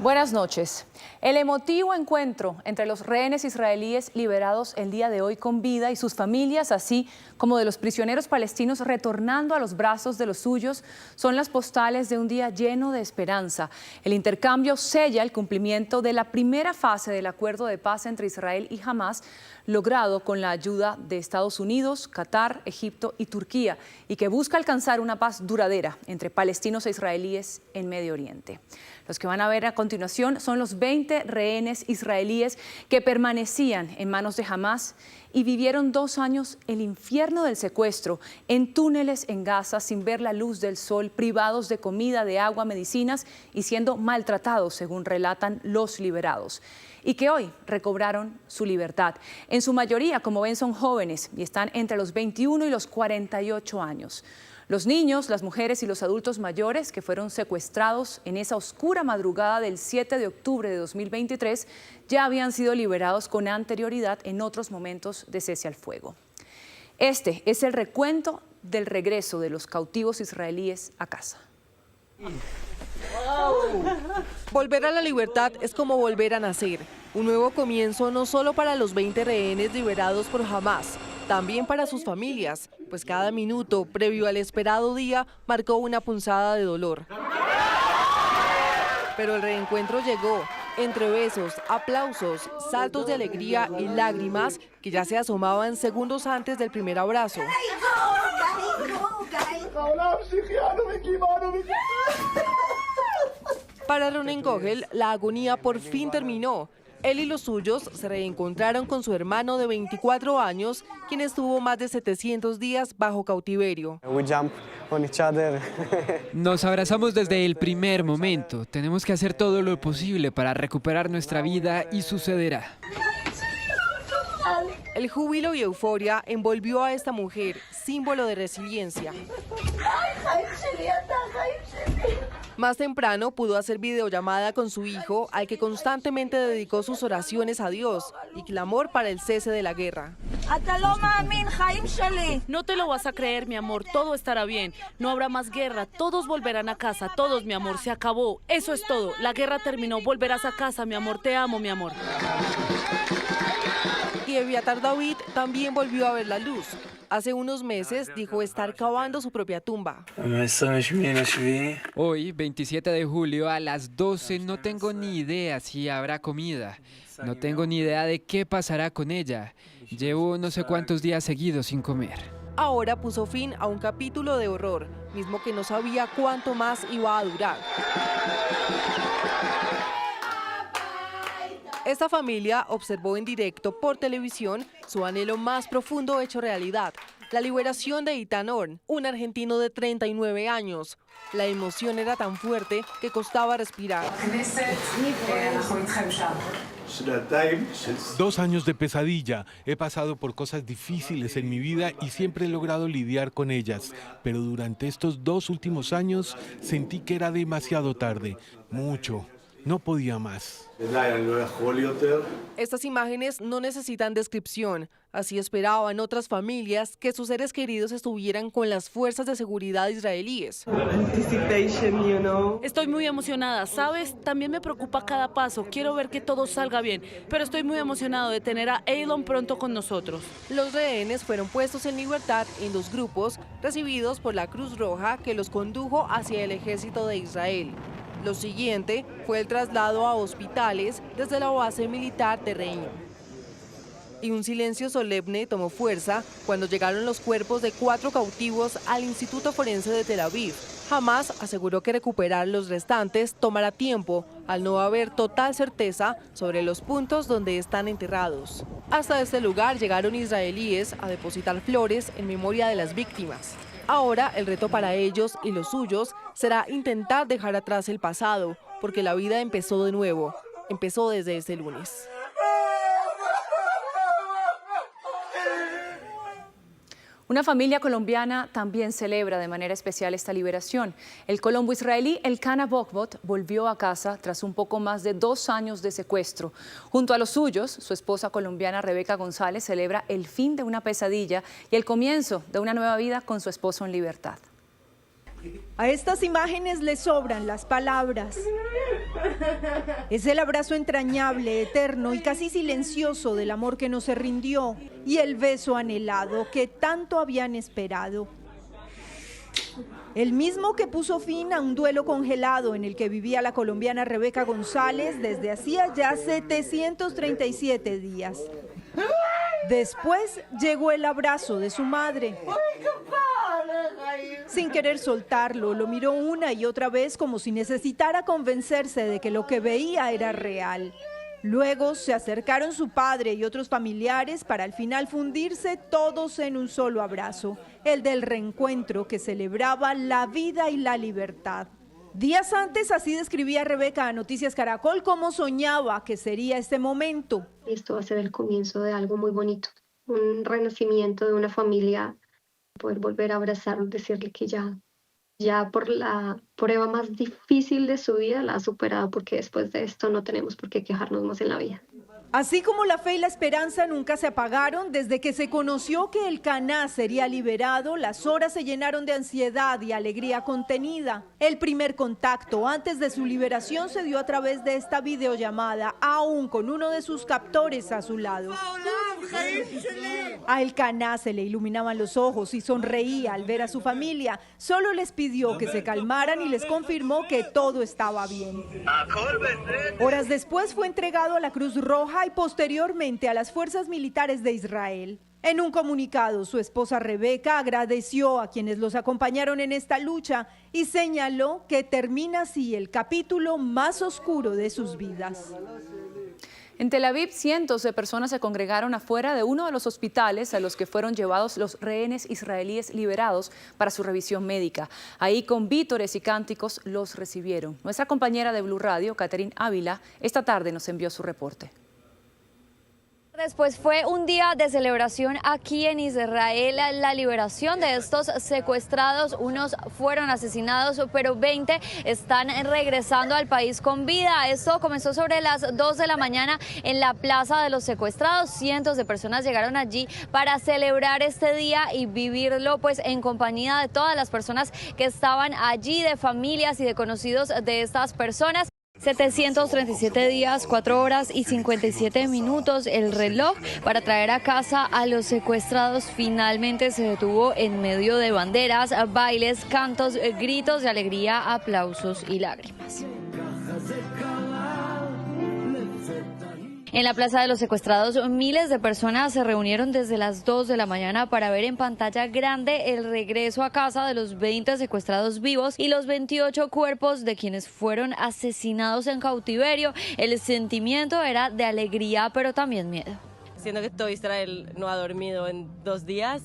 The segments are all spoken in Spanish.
Buenas noches. El emotivo encuentro entre los rehenes israelíes liberados el día de hoy con vida y sus familias, así como de los prisioneros palestinos retornando a los brazos de los suyos, son las postales de un día lleno de esperanza. El intercambio sella el cumplimiento de la primera fase del acuerdo de paz entre Israel y Hamás, logrado con la ayuda de Estados Unidos, Qatar, Egipto y Turquía, y que busca alcanzar una paz duradera entre palestinos e israelíes en Medio Oriente. Los que van a ver a continuación son los 20 rehenes israelíes que permanecían en manos de Hamás y vivieron 2 años el infierno del secuestro en túneles en Gaza sin ver la luz del sol, privados de comida, de agua, medicinas y siendo maltratados, según relatan los liberados, y que hoy recobraron su libertad. En su mayoría, como ven, son jóvenes y están entre los 21 y los 48 años. Los niños, las mujeres y los adultos mayores que fueron secuestrados en esa oscura madrugada del 7 de octubre de 2023 ya habían sido liberados con anterioridad en otros momentos de cese al fuego. Este es el recuento del regreso de los cautivos israelíes a casa. Volver a la libertad es como volver a nacer. Un nuevo comienzo no solo para los 20 rehenes liberados por Hamás, también para sus familias, pues cada minuto previo al esperado día marcó una punzada de dolor. Pero el reencuentro llegó, entre besos, aplausos, saltos de alegría y lágrimas que ya se asomaban segundos antes del primer abrazo. Para Ronen Kogel, la agonía por fin terminó. Él y los suyos se reencontraron con su hermano de 24 años, quien estuvo más de 700 días bajo cautiverio. Nos abrazamos desde el primer momento. Tenemos que hacer todo lo posible para recuperar nuestra vida y sucederá. El júbilo y euforia envolvió a esta mujer, símbolo de resiliencia. Más temprano pudo hacer videollamada con su hijo, al que constantemente dedicó sus oraciones a Dios y clamor para el cese de la guerra. No te lo vas a creer, mi amor, todo estará bien. No habrá más guerra, todos volverán a casa, todos, mi amor, se acabó. Eso es todo, la guerra terminó, volverás a casa, mi amor, te amo, mi amor. Y Eviatar David también volvió a ver la luz. Hace unos meses dijo estar cavando su propia tumba. Hoy, 27 de julio, a las 12, no tengo ni idea si habrá comida. No tengo ni idea de qué pasará con ella. Llevo no sé cuántos días seguidos sin comer. Ahora puso fin a un capítulo de horror, mismo que no sabía cuánto más iba a durar. Esta familia observó en directo por televisión su anhelo más profundo hecho realidad, la liberación de Eitan Orn, un argentino de 39 años. La emoción era tan fuerte que costaba respirar. 2 años de pesadilla. He pasado por cosas difíciles en mi vida y siempre he logrado lidiar con ellas. Pero durante estos 2 últimos años sentí que era demasiado tarde. Mucho. No podía más. Estas imágenes no necesitan descripción. Así esperaban otras familias que sus seres queridos estuvieran con las fuerzas de seguridad israelíes. Estoy muy emocionada, ¿sabes? También me preocupa cada paso, quiero ver que todo salga bien, pero estoy muy emocionado de tener a Eilon pronto con nosotros. Los rehenes fueron puestos en libertad en 2 grupos, recibidos por la Cruz Roja, que los condujo hacia el ejército de Israel. Lo siguiente fue el traslado a hospitales desde la base militar de Rein. Y un silencio solemne tomó fuerza cuando llegaron los cuerpos de 4 cautivos al Instituto Forense de Tel Aviv. Hamás aseguró que recuperar los restantes tomará tiempo, al no haber total certeza sobre los puntos donde están enterrados. Hasta este lugar llegaron israelíes a depositar flores en memoria de las víctimas. Ahora el reto para ellos y los suyos será intentar dejar atrás el pasado, porque la vida empezó de nuevo, empezó desde este lunes. Una familia colombiana también celebra de manera especial esta liberación. El colombo israelí Elkana Bokbot volvió a casa tras un poco más de 2 años de secuestro. Junto a los suyos, su esposa colombiana Rebeca González celebra el fin de una pesadilla y el comienzo de una nueva vida con su esposo en libertad. A estas imágenes le sobran las palabras. Es el abrazo entrañable, eterno y casi silencioso del amor que no se rindió y el beso anhelado que tanto habían esperado. El mismo que puso fin a un duelo congelado en el que vivía la colombiana Rebeca González desde hacía ya 737 días. Después llegó el abrazo de su madre. Sin querer soltarlo, lo miró una y otra vez como si necesitara convencerse de que lo que veía era real. Luego se acercaron su padre y otros familiares para al final fundirse todos en un solo abrazo, el del reencuentro que celebraba la vida y la libertad. Días antes así describía Rebeca a Noticias Caracol cómo soñaba que sería este momento. Esto va a ser el comienzo de algo muy bonito, un renacimiento de una familia, poder volver a abrazarlo, decirle que ya por la prueba más difícil de su vida la ha superado, porque después de esto no tenemos por qué quejarnos más en la vida. Así como la fe y la esperanza nunca se apagaron, desde que se conoció que el Caná sería liberado, las horas se llenaron de ansiedad y alegría contenida. El primer contacto antes de su liberación se dio a través de esta videollamada, aún con uno de sus captores a su lado. A el Caná se le iluminaban los ojos y sonreía al ver a su familia. Solo les pidió que se calmaran y les confirmó que todo estaba bien. Horas después fue entregado a la Cruz Roja y posteriormente a las fuerzas militares de Israel. En un comunicado, su esposa Rebeca agradeció a quienes los acompañaron en esta lucha y señaló que termina así el capítulo más oscuro de sus vidas. En Tel Aviv, cientos de personas se congregaron afuera de uno de los hospitales a los que fueron llevados los rehenes israelíes liberados para su revisión médica. Ahí, con vítores y cánticos, los recibieron. Nuestra compañera de Blue Radio, Catherine Ávila, esta tarde nos envió su reporte. Después fue un día de celebración aquí en Israel, la liberación de estos secuestrados. Unos fueron asesinados, pero 20 están regresando al país con vida. Esto comenzó sobre las 2 de la mañana en la Plaza de los Secuestrados. Cientos de personas llegaron allí para celebrar este día y vivirlo pues en compañía de todas las personas que estaban allí, de familias y de conocidos de estas personas. 737 días, 4 horas y 57 minutos el reloj para traer a casa a los secuestrados finalmente se detuvo en medio de banderas, bailes, cantos, gritos de alegría, aplausos y lágrimas. En la Plaza de los Secuestrados, miles de personas se reunieron desde las 2 de la mañana para ver en pantalla grande el regreso a casa de los 20 secuestrados vivos y los 28 cuerpos de quienes fueron asesinados en cautiverio. El sentimiento era de alegría, pero también miedo. Siento que todo Israel no ha dormido en 2 días.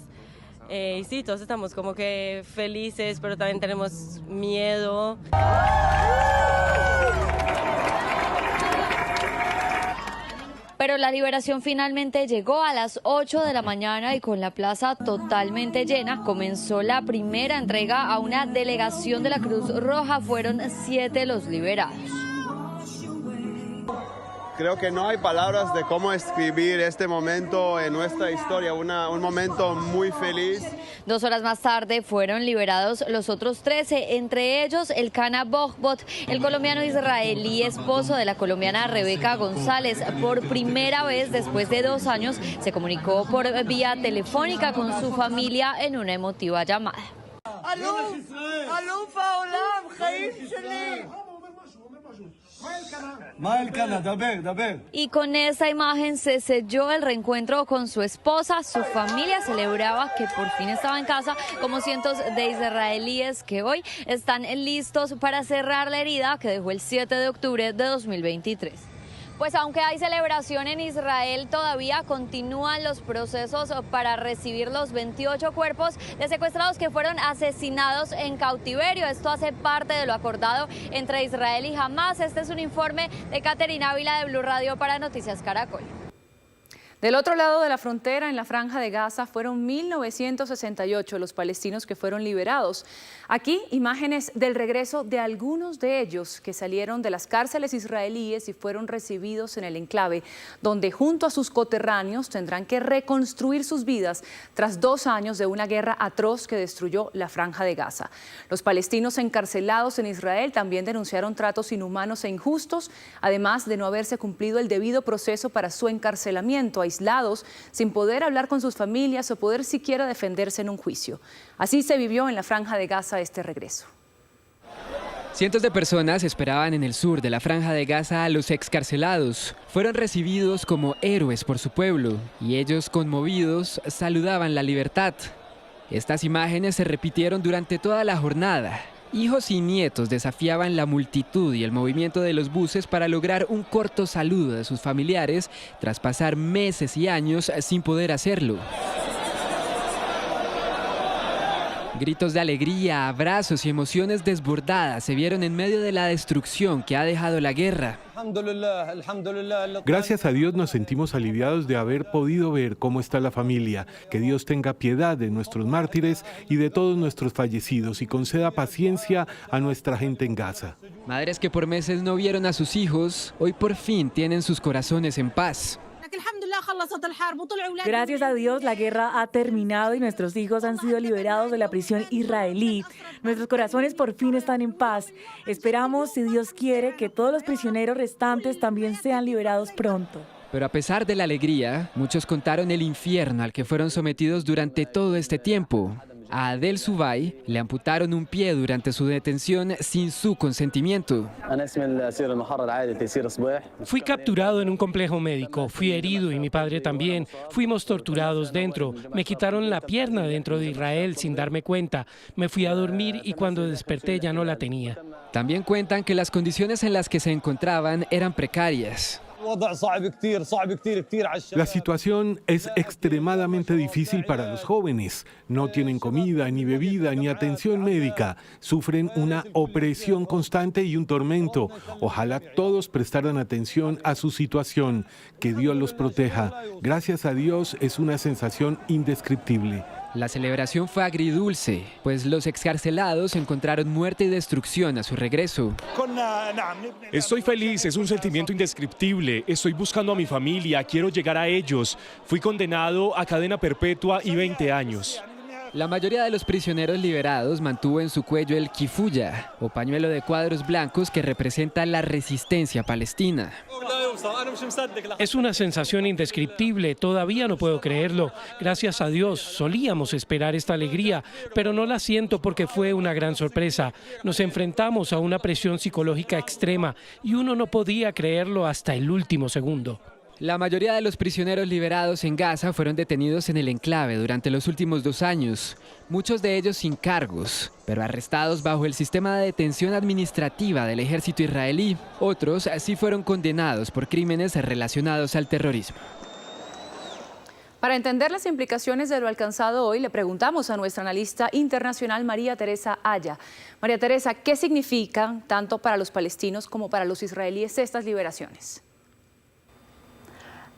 Y sí, todos estamos como que felices, pero también tenemos miedo. Pero la liberación finalmente llegó a las 8 de la mañana y con la plaza totalmente llena comenzó la primera entrega a una delegación de la Cruz Roja. Fueron 7 los liberados. Creo que no hay palabras de cómo escribir este momento en nuestra historia, un momento muy feliz. 2 horas más tarde fueron liberados los otros 13, entre ellos el Cana Bogbot, el colombiano israelí esposo de la colombiana Rebeca González. Por primera vez después de 2 años se comunicó por vía telefónica con su familia en una emotiva llamada. Y con esa imagen se selló el reencuentro con su esposa. Su familia celebraba que por fin estaba en casa, como cientos de israelíes que hoy están listos para cerrar la herida que dejó el 7 de octubre de 2023. Pues aunque hay celebración en Israel, todavía continúan los procesos para recibir los 28 cuerpos de secuestrados que fueron asesinados en cautiverio. Esto hace parte de lo acordado entre Israel y Hamás. Este es un informe de Catherine Ávila de Blue Radio para Noticias Caracol. Del otro lado de la frontera, en la Franja de Gaza, fueron 1.968 los palestinos que fueron liberados. Aquí, imágenes del regreso de algunos de ellos que salieron de las cárceles israelíes y fueron recibidos en el enclave, donde junto a sus coterráneos tendrán que reconstruir sus vidas tras 2 años de una guerra atroz que destruyó la Franja de Gaza. Los palestinos encarcelados en Israel también denunciaron tratos inhumanos e injustos, además de no haberse cumplido el debido proceso para su encarcelamiento, aislados, sin poder hablar con sus familias o poder siquiera defenderse en un juicio. Así se vivió en la Franja de Gaza este regreso. Cientos de personas esperaban en el sur de la Franja de Gaza a los excarcelados. Fueron recibidos como héroes por su pueblo y ellos, conmovidos, saludaban la libertad. Estas imágenes se repitieron durante toda la jornada. Hijos y nietos desafiaban la multitud y el movimiento de los buses para lograr un corto saludo de sus familiares tras pasar meses y años sin poder hacerlo. Gritos de alegría, abrazos y emociones desbordadas se vieron en medio de la destrucción que ha dejado la guerra. Gracias a Dios nos sentimos aliviados de haber podido ver cómo está la familia. Que Dios tenga piedad de nuestros mártires y de todos nuestros fallecidos y conceda paciencia a nuestra gente en Gaza. Madres que por meses no vieron a sus hijos, hoy por fin tienen sus corazones en paz. Gracias a Dios, la guerra ha terminado y nuestros hijos han sido liberados de la prisión israelí. Nuestros corazones por fin están en paz. Esperamos, si Dios quiere, que todos los prisioneros restantes también sean liberados pronto. Pero a pesar de la alegría, muchos contaron el infierno al que fueron sometidos durante todo este tiempo. A Adel Subay le amputaron un pie durante su detención sin su consentimiento. Fui capturado en un complejo médico, fui herido y mi padre también. Fuimos torturados dentro. Me quitaron la pierna dentro de Israel sin darme cuenta. Me fui a dormir y cuando desperté ya no la tenía. También cuentan que las condiciones en las que se encontraban eran precarias. La situación es extremadamente difícil para los jóvenes. No tienen comida, ni bebida, ni atención médica. Sufren una opresión constante y un tormento. Ojalá todos prestaran atención a su situación. Que Dios los proteja. Gracias a Dios es una sensación indescriptible. La celebración fue agridulce, pues los excarcelados encontraron muerte y destrucción a su regreso. Estoy feliz, es un sentimiento indescriptible. Estoy buscando a mi familia, quiero llegar a ellos. Fui condenado a cadena perpetua y 20 años. La mayoría de los prisioneros liberados mantuvo en su cuello el kifuya, o pañuelo de cuadros blancos que representa la resistencia palestina. Es una sensación indescriptible, todavía no puedo creerlo. Gracias a Dios, solíamos esperar esta alegría, pero no la siento porque fue una gran sorpresa. Nos enfrentamos a una presión psicológica extrema y uno no podía creerlo hasta el último segundo. La mayoría de los prisioneros liberados en Gaza fueron detenidos en el enclave durante los últimos 2 años, muchos de ellos sin cargos, pero arrestados bajo el sistema de detención administrativa del ejército israelí. Otros sí fueron condenados por crímenes relacionados al terrorismo. Para entender las implicaciones de lo alcanzado hoy, le preguntamos a nuestra analista internacional María Teresa Aya. María Teresa, ¿qué significan tanto para los palestinos como para los israelíes estas liberaciones?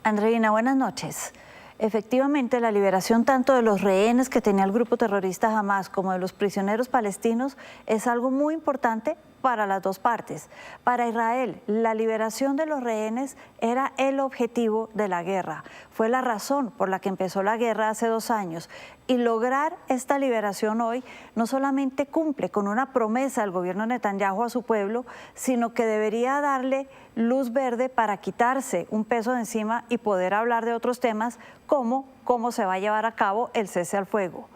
Andreina, buenas noches. Efectivamente, la liberación tanto de los rehenes que tenía el grupo terrorista Hamás como de los prisioneros palestinos es algo muy importante para las dos partes. Para Israel, la liberación de los rehenes era el objetivo de la guerra. Fue la razón por la que empezó la guerra hace 2 años. Y lograr esta liberación hoy no solamente cumple con una promesa del gobierno de Netanyahu a su pueblo, sino que debería darle luz verde para quitarse un peso de encima y poder hablar de otros temas como cómo se va a llevar a cabo el cese al fuego.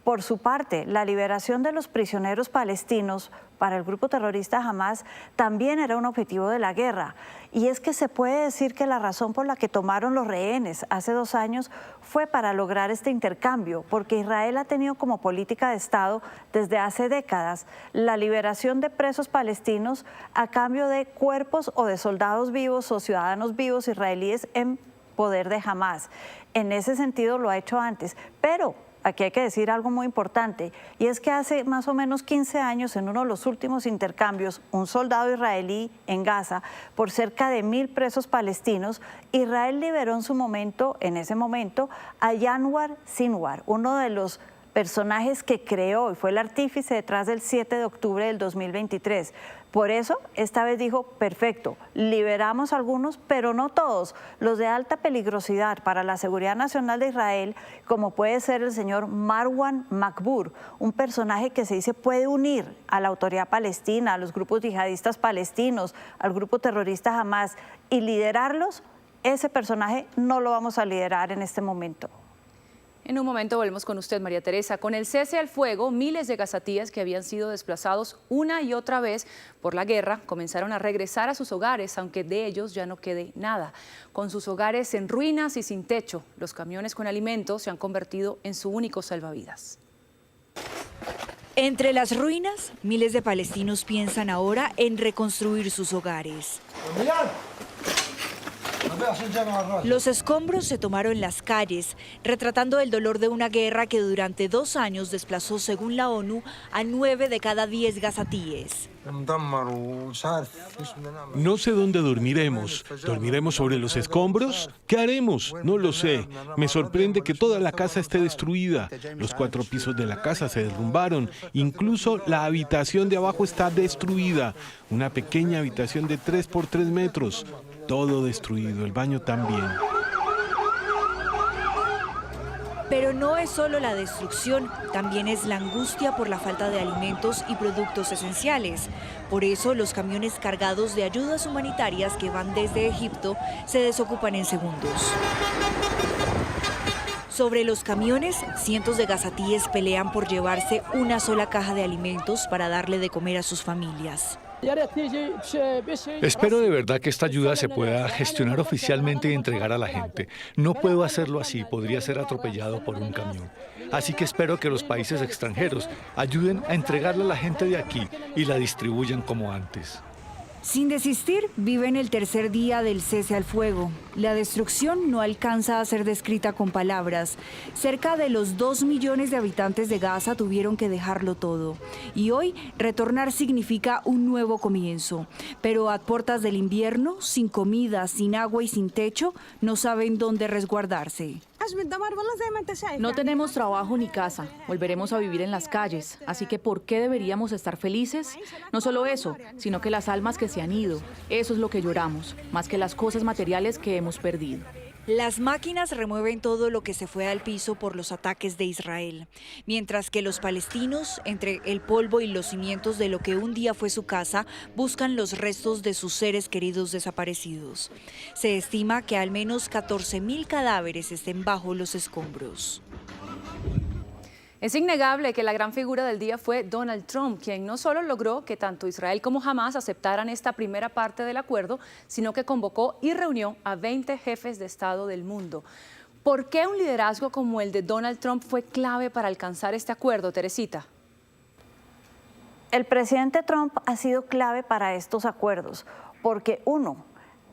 Por su parte, la liberación de los prisioneros palestinos para el grupo terrorista Hamás también era un objetivo de la guerra. Y es que se puede decir que la razón por la que tomaron los rehenes hace 2 años fue para lograr este intercambio, porque Israel ha tenido como política de Estado desde hace décadas la liberación de presos palestinos a cambio de cuerpos o de soldados vivos o ciudadanos vivos israelíes en poder de Hamás. En ese sentido lo ha hecho antes, pero aquí hay que decir algo muy importante, y es que hace más o menos 15 años, en uno de los últimos intercambios, un soldado israelí en Gaza, por cerca de 1000 presos palestinos, Israel liberó en ese momento, a Yanwar Sinwar, uno de los personajes que creó y fue el artífice detrás del 7 de octubre del 2023. Por eso, esta vez dijo, perfecto, liberamos algunos, pero no todos, los de alta peligrosidad para la seguridad nacional de Israel, como puede ser el señor Marwan Makbur, un personaje que se dice puede unir a la autoridad palestina, a los grupos yihadistas palestinos, al grupo terrorista Hamas, y liderarlos. Ese personaje no lo vamos a liderar en este momento. En un momento volvemos con usted, María Teresa. Con el cese al fuego, miles de gazatíes que habían sido desplazados una y otra vez por la guerra comenzaron a regresar a sus hogares, aunque de ellos ya no quede nada. Con sus hogares en ruinas y sin techo, los camiones con alimentos se han convertido en su único salvavidas. Entre las ruinas, miles de palestinos piensan ahora en reconstruir sus hogares. Los escombros se tomaron las calles, retratando el dolor de una guerra que durante 2 años desplazó, según la ONU, a 9 de cada 10 gazatíes. No sé dónde dormiremos. ¿Dormiremos sobre los escombros? ¿Qué haremos? No lo sé. Me sorprende que toda la casa esté destruida. Los 4 pisos de la casa se derrumbaron. Incluso la habitación de abajo está destruida. Una pequeña habitación de 3 por 3 metros. Todo destruido, el baño también. Pero no es solo la destrucción, también es la angustia por la falta de alimentos y productos esenciales. Por eso los camiones cargados de ayudas humanitarias que van desde Egipto se desocupan en segundos. Sobre los camiones, cientos de gazatíes pelean por llevarse una sola caja de alimentos para darle de comer a sus familias. Espero de verdad que esta ayuda se pueda gestionar oficialmente y entregar a la gente. No puedo hacerlo así, podría ser atropellado por un camión. Así que espero que los países extranjeros ayuden a entregarla a la gente de aquí y la distribuyan como antes. Sin desistir, viven el tercer día del cese al fuego. La destrucción no alcanza a ser descrita con palabras. Cerca de los 2 millones de habitantes de Gaza tuvieron que dejarlo todo. Y hoy, retornar significa un nuevo comienzo. Pero a puertas del invierno, sin comida, sin agua y sin techo, no saben dónde resguardarse. No tenemos trabajo ni casa, volveremos a vivir en las calles, así que ¿por qué deberíamos estar felices? No solo eso, sino que las almas que se han ido, eso es lo que lloramos, más que las cosas materiales que hemos perdido. Las máquinas remueven todo lo que se fue al piso por los ataques de Israel, mientras que los palestinos, entre el polvo y los cimientos de lo que un día fue su casa, buscan los restos de sus seres queridos desaparecidos. Se estima que al menos 14.000 cadáveres estén bajo los escombros. Es innegable que la gran figura del día fue Donald Trump, quien no solo logró que tanto Israel como Hamas aceptaran esta primera parte del acuerdo, sino que convocó y reunió a 20 jefes de Estado del mundo. ¿Por qué un liderazgo como el de Donald Trump fue clave para alcanzar este acuerdo, Teresita? El presidente Trump ha sido clave para estos acuerdos, porque uno,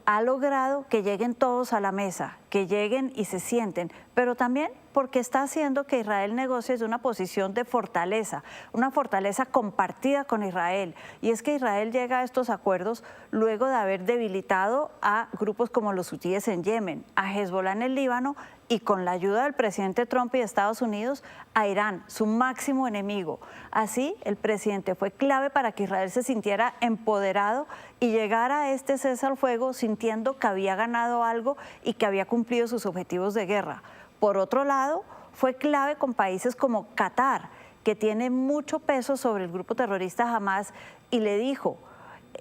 ha logrado que lleguen todos a la mesa, que lleguen y se sienten, pero también porque está haciendo que Israel negocie desde una posición de fortaleza, una fortaleza compartida con Israel. Y es que Israel llega a estos acuerdos luego de haber debilitado a grupos como los hutíes en Yemen, a Hezbollah en el Líbano y con la ayuda del presidente Trump y de Estados Unidos a Irán, su máximo enemigo. Así, el presidente fue clave para que Israel se sintiera empoderado y llegara a este cese al fuego sintiendo que había ganado algo y que había cumplido sus objetivos de guerra. Por otro lado, fue clave con países como Qatar, que tiene mucho peso sobre el grupo terrorista Hamas, y le dijo: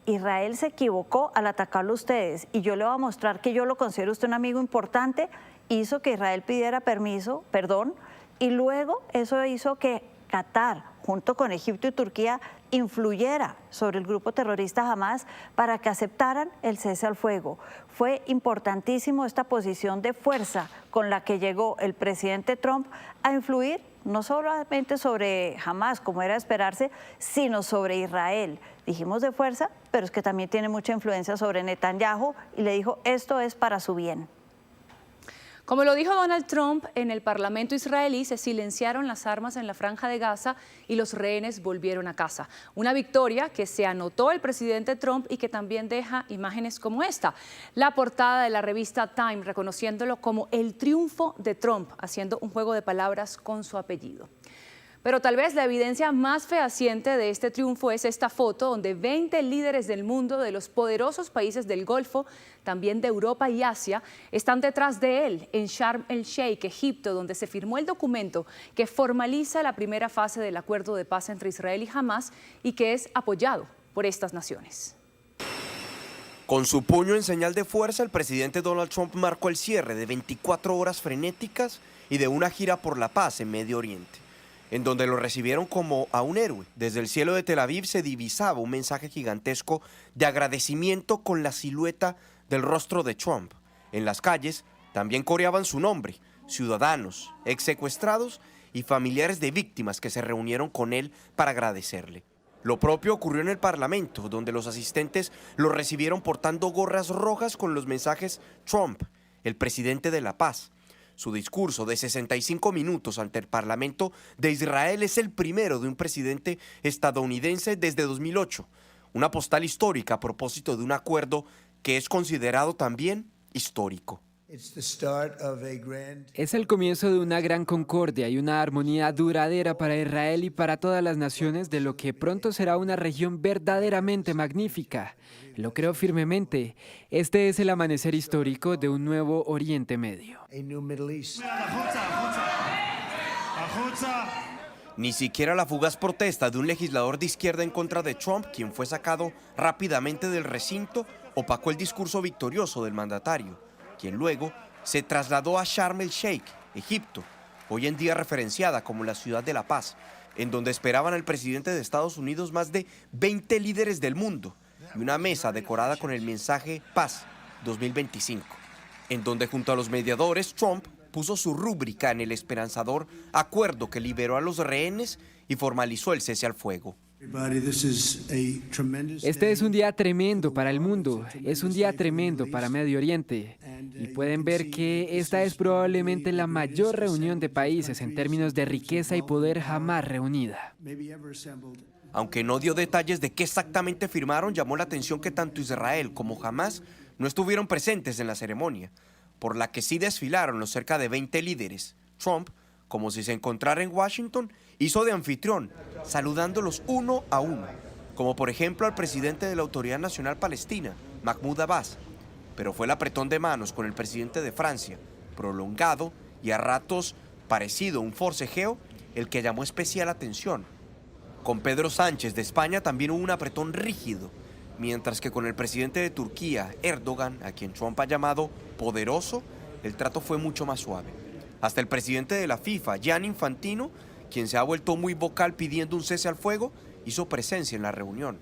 Israel se equivocó al atacarlo a ustedes y yo le voy a mostrar que yo lo considero usted un amigo importante. Hizo que Israel pidiera perdón, y luego eso hizo que Qatar, junto con Egipto y Turquía, influyera sobre el grupo terrorista Hamas para que aceptaran el cese al fuego. Fue importantísimo esta posición de fuerza con la que llegó el presidente Trump a influir no solamente sobre Hamas, como era de esperarse, sino sobre Israel. Dijimos de fuerza, pero es que también tiene mucha influencia sobre Netanyahu y le dijo: esto es para su bien. Como lo dijo Donald Trump, en el Parlamento israelí se silenciaron las armas en la Franja de Gaza y los rehenes volvieron a casa. Una victoria que se anotó el presidente Trump y que también deja imágenes como esta. La portada de la revista Time reconociéndolo como el triunfo de Trump, haciendo un juego de palabras con su apellido. Pero tal vez la evidencia más fehaciente de este triunfo es esta foto donde 20 líderes del mundo de los poderosos países del Golfo, también de Europa y Asia, están detrás de él en Sharm el Sheikh, Egipto, donde se firmó el documento que formaliza la primera fase del acuerdo de paz entre Israel y Hamás y que es apoyado por estas naciones. Con su puño en señal de fuerza, el presidente Donald Trump marcó el cierre de 24 horas frenéticas y de una gira por la paz en Medio Oriente, en donde lo recibieron como a un héroe. Desde el cielo de Tel Aviv se divisaba un mensaje gigantesco de agradecimiento con la silueta del rostro de Trump. En las calles también coreaban su nombre, ciudadanos, exsecuestrados y familiares de víctimas que se reunieron con él para agradecerle. Lo propio ocurrió en el Parlamento, donde los asistentes lo recibieron portando gorras rojas con los mensajes Trump, el presidente de la paz. Su discurso de 65 minutos ante el Parlamento de Israel es el primero de un presidente estadounidense desde 2008, una postal histórica a propósito de un acuerdo que es considerado también histórico. Es el comienzo de una gran concordia y una armonía duradera para Israel y para todas las naciones de lo que pronto será una región verdaderamente magnífica. Lo creo firmemente. Este es el amanecer histórico de un nuevo Oriente Medio. Ni siquiera la fugaz protesta de un legislador de izquierda en contra de Trump, quien fue sacado rápidamente del recinto, opacó el discurso victorioso del mandatario, quien luego se trasladó a Sharm el Sheikh, Egipto, hoy en día referenciada como la ciudad de la paz, en donde esperaban al presidente de Estados Unidos más de 20 líderes del mundo y una mesa decorada con el mensaje Paz 2025, en donde junto a los mediadores Trump puso su rúbrica en el esperanzador acuerdo que liberó a los rehenes y formalizó el cese al fuego. Este es un día tremendo para el mundo, es un día tremendo para Medio Oriente. Y pueden ver que esta es probablemente la mayor reunión de países en términos de riqueza y poder jamás reunida. Aunque no dio detalles de qué exactamente firmaron, llamó la atención que tanto Israel como Hamás no estuvieron presentes en la ceremonia, por la que sí desfilaron los cerca de 20 líderes. Trump, como si se encontrara en Washington, hizo de anfitrión, saludándolos uno a uno, como por ejemplo al presidente de la Autoridad Nacional Palestina, Mahmoud Abbas, pero fue el apretón de manos con el presidente de Francia, prolongado y a ratos parecido a un forcejeo, el que llamó especial atención. Con Pedro Sánchez de España también hubo un apretón rígido, mientras que con el presidente de Turquía, Erdogan, a quien Trump ha llamado poderoso, el trato fue mucho más suave. Hasta el presidente de la FIFA, Gianni Infantino, quien se ha vuelto muy vocal pidiendo un cese al fuego, hizo presencia en la reunión.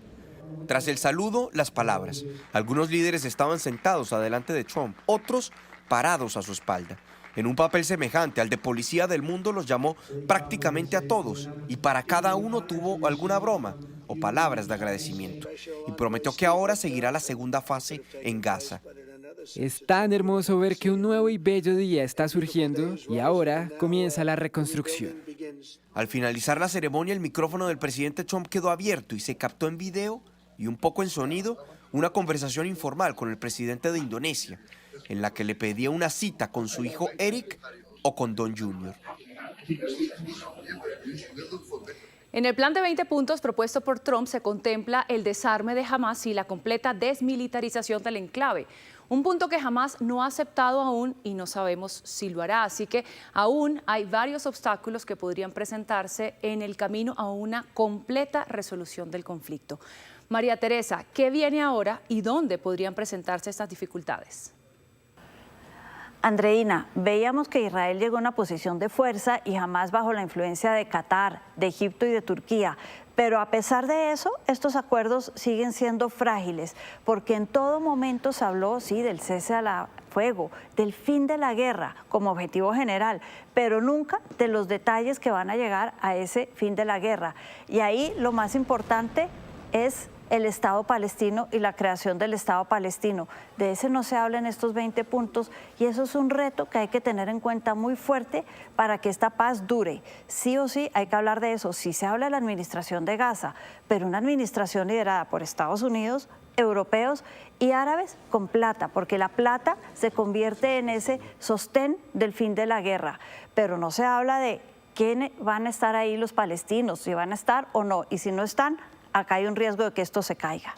Tras el saludo, las palabras. Algunos líderes estaban sentados adelante de Trump, otros parados a su espalda. En un papel semejante al de policía del mundo los llamó prácticamente a todos y para cada uno tuvo alguna broma o palabras de agradecimiento. Y prometió que ahora seguirá la segunda fase en Gaza. Es tan hermoso ver que un nuevo y bello día está surgiendo y ahora comienza la reconstrucción. Al finalizar la ceremonia, el micrófono del presidente Trump quedó abierto y se captó en video y un poco en sonido una conversación informal con el presidente de Indonesia, en la que le pedía una cita con su hijo Eric o con Don Jr. En el plan de 20 puntos propuesto por Trump se contempla el desarme de Hamás y la completa desmilitarización del enclave. Un punto que Hamás no ha aceptado aún y no sabemos si lo hará. Así que aún hay varios obstáculos que podrían presentarse en el camino a una completa resolución del conflicto. María Teresa, ¿qué viene ahora y dónde podrían presentarse estas dificultades? Andreina, veíamos que Israel llegó a una posición de fuerza y Hamás bajo la influencia de Qatar, de Egipto y de Turquía. Pero a pesar de eso, estos acuerdos siguen siendo frágiles, porque en todo momento se habló, sí, del cese al fuego, del fin de la guerra como objetivo general, pero nunca de los detalles que van a llegar a ese fin de la guerra. Y ahí lo más importante es el Estado palestino y la creación del Estado palestino. De ese no se habla en estos 20 puntos y eso es un reto que hay que tener en cuenta muy fuerte para que esta paz dure. Sí o sí hay que hablar de eso. Sí se habla de la administración de Gaza, pero una administración liderada por Estados Unidos, europeos y árabes con plata, porque la plata se convierte en ese sostén del fin de la guerra. Pero no se habla de quién van a estar ahí los palestinos, si van a estar o no, y si no están, acá hay un riesgo de que esto se caiga.